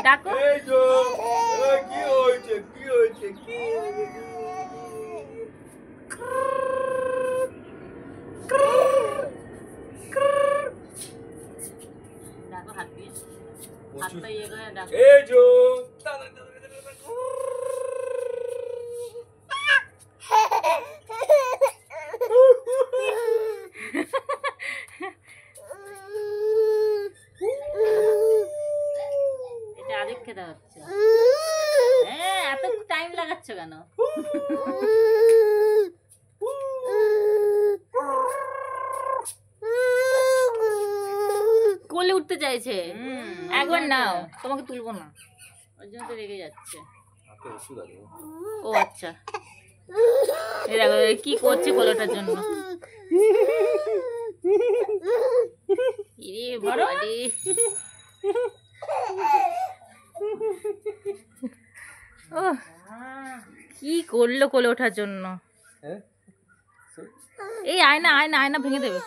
ডাকো। এই তো কি হয়েছে কি হয়েছে কি ডাকো হাত দিয়ে, হাতটা ইয়ে করে ডাকো। এই তো এটা আরেক খেতে হচ্ছে। হ্যাঁ, এত টাইম লাগাচ্ছ কেন? কোলে উঠতে চাইছে, একবার নাও, তোমাকে তুলবো না, ওর জন্য তো রেগে যাচ্ছে। ও আচ্ছা, এই দেখো কি করছে কোলেটার জন্য। ইরে বাবা রে, ও কি করলো কোলে ওঠার জন্য। এই আয়না আয়না আয়না ভেঙে দেবে।